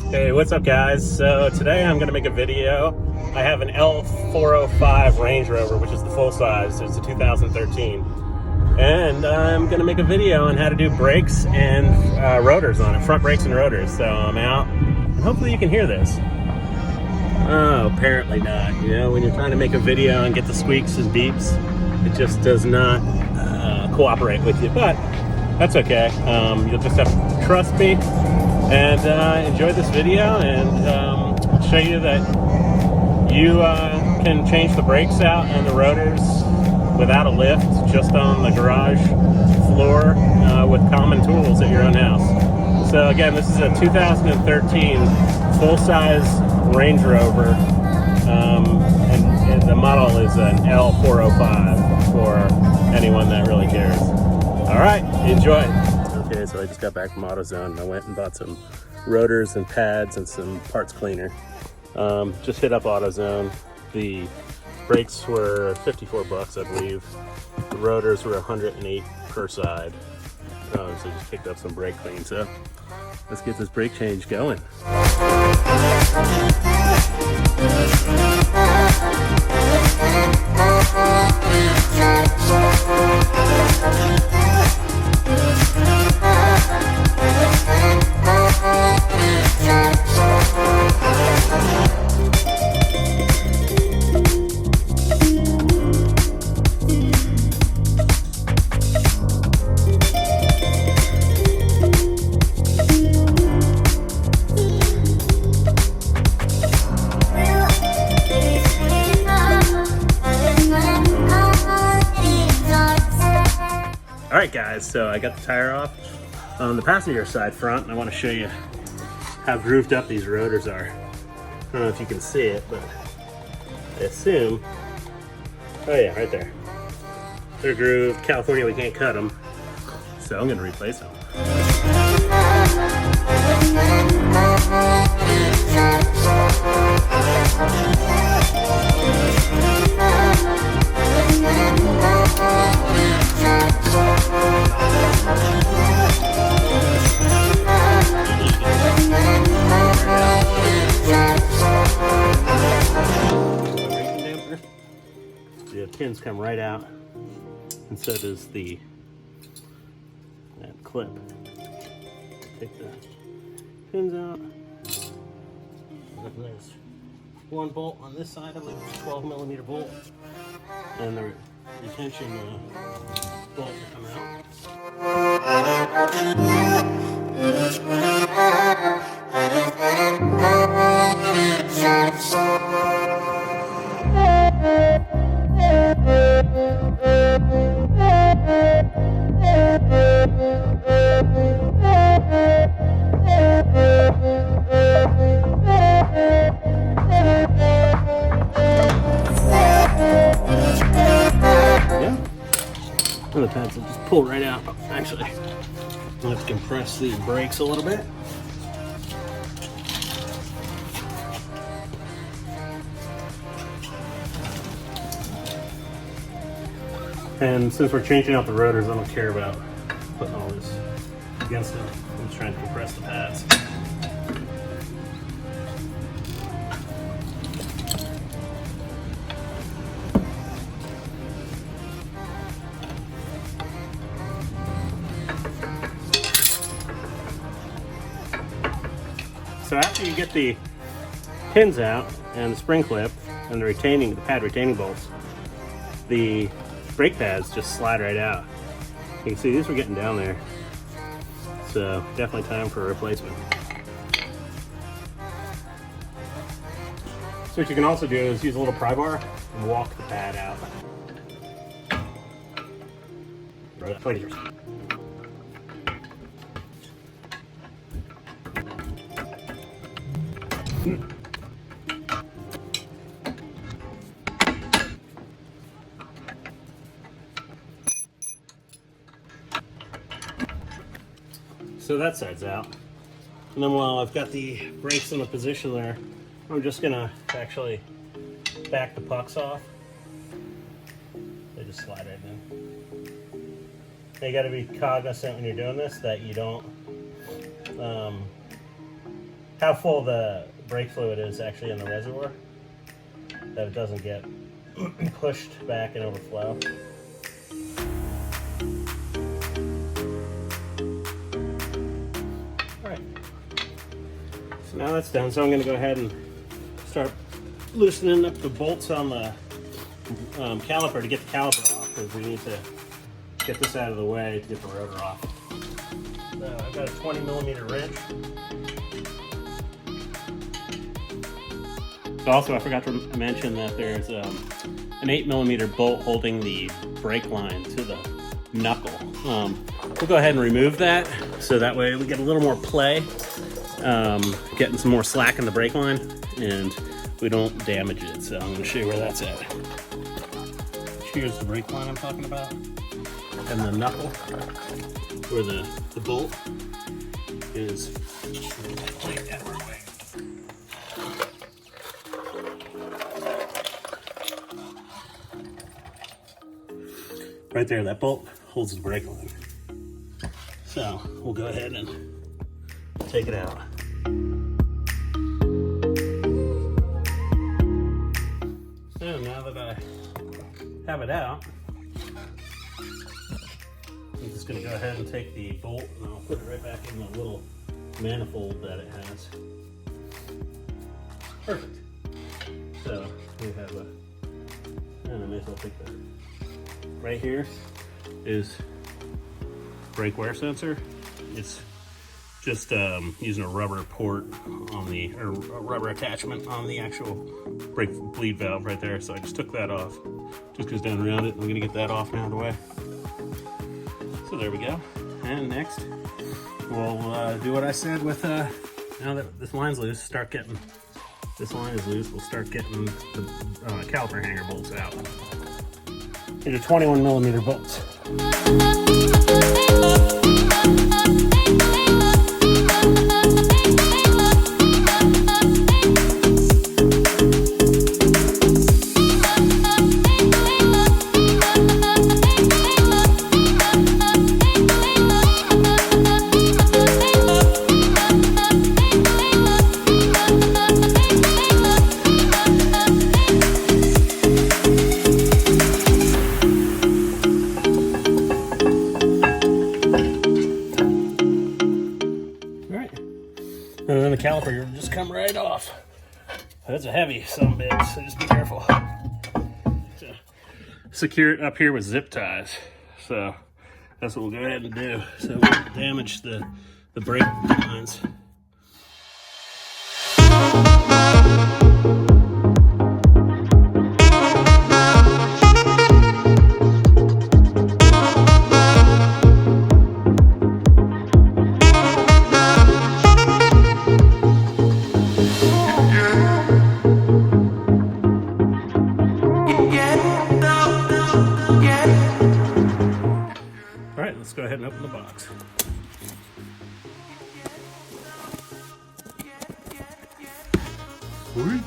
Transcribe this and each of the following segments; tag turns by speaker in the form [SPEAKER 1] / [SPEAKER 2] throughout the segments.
[SPEAKER 1] Hey, what's up guys? So today I'm going to make a video. I have an L405 Range Rover, which is the full size. It's a 2013. And I'm going to make a video on how to do brakes and rotors on it, front brakes and rotors. So I'm out, and hopefully you can hear this. Oh, apparently not. You know, when you're trying to make a video and get the squeaks and beeps, it just does not cooperate with you. But that's okay. You'll just have to trust me and enjoy this video, and I'll show you that you can change the brakes out and the rotors without a lift, just on the garage floor with common tools at your own house. So again, this is a 2013 full-size Range Rover, and the model is an L405 for anyone that really cares. All right, enjoy. Okay, so I just got back from AutoZone. I went and bought some rotors and pads and some parts cleaner. Just hit up AutoZone. The brakes were 54 bucks, I believe. The rotors were 108 per side. So just picked up some brake clean. So let's get this brake change going. Alright guys, so I got the tire off on the passenger side front, and I want to show you how grooved up these rotors are. I don't know if you can see it, but I assume, oh yeah, right there. They're grooved. California, we can't cut them, so I'm going to replace them. The pins come right out, and so does that clip. Take the pins out. There's one bolt on this side, I believe it's a 12mm bolt, and the retention bolt will come out. And the pads will just pull right out. Actually, I'll have to compress the brakes a little bit. And since we're changing out the rotors, I don't care about putting all this against them. I'm just trying to compress the pads. So after you get the pins out and the spring clip and the pad retaining bolts, the brake pads just slide right out. You can see these were getting down there. So definitely time for a replacement. So what you can also do is use a little pry bar and walk the pad out. Right, 20 years. So that side's out. And then while I've got the brakes in the position there, I'm just gonna actually back the pucks off. They just slide right in. Now you gotta be cognizant when you're doing this that you don't how full the brake fluid is actually in the reservoir, that it doesn't get pushed back and overflow. Alright, so now that's done, so I'm going to go ahead and start loosening up the bolts on the caliper to get the caliper off, because we need to get this out of the way to get the rotor off. So I've got a 20mm wrench. Also, I forgot to mention that there's an 8mm bolt holding the brake line to the knuckle. We'll go ahead and remove that, so that way we get a little more play, getting some more slack in the brake line, and we don't damage it. So I'm going to show you where that's at. Here's the brake line I'm talking about, and the knuckle, where the bolt is. Right there, that bolt holds the brake line. So we'll go ahead and take it out. So now that I have it out, I'm just going to go ahead and take the bolt and I'll put it right back in the little manifold that it has. Perfect. So we have and I may as well take that. Right here is brake wear sensor. It's just using a rubber port on the, or a rubber attachment on the actual brake bleed valve right there. So I just took that off. Just goes down around it. I'm gonna get that off now out of the way. So there we go. And next, we'll do what I said with, now that this line's loose, this line is loose, we'll start getting the caliper hanger bolts out. These are 21mm bolts. And then the caliper will just come right off. That's a heavy sumbitch, so just be careful. So, secure it up here with zip ties. So that's what we'll go ahead and do. So we won't damage the brake lines. Let's go ahead and open the box. Sweet.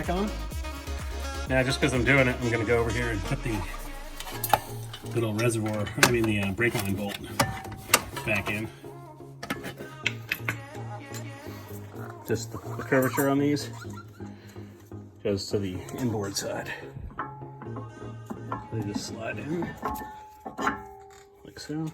[SPEAKER 1] back on. Now, just because I'm doing it, I'm going to go over here and put the little reservoir, the brake line bolt back in. Just the curvature on these goes to the inboard side. They just slide in like so.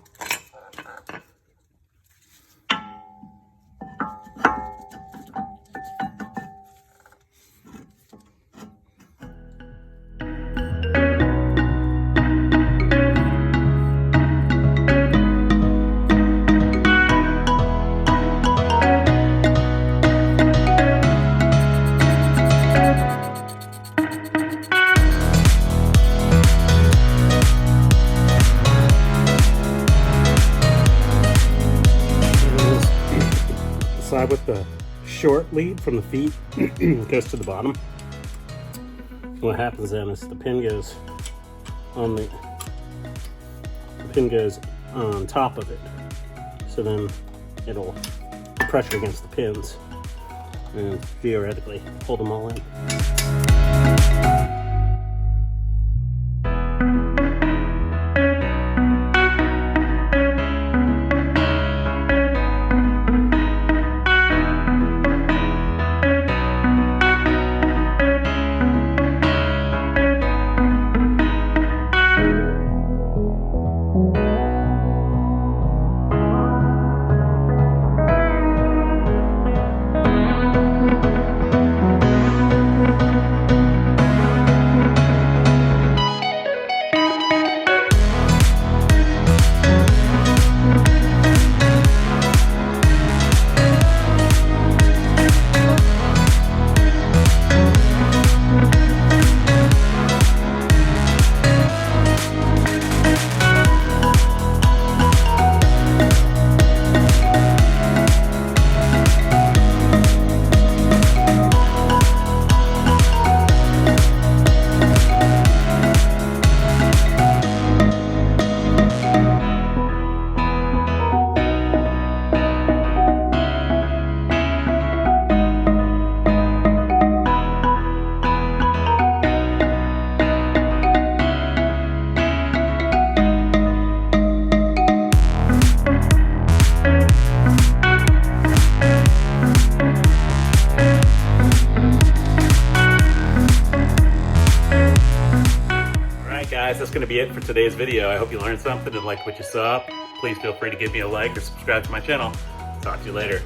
[SPEAKER 1] Side with the short lead from the feet goes to the bottom. What happens then is the pin goes on top of it, so then it'll pressure against the pins and theoretically hold them all in. Guys, that's going to be it for today's video. I hope you learned something and liked what you saw. Please feel free to give me a like or subscribe to my channel. Talk to you later.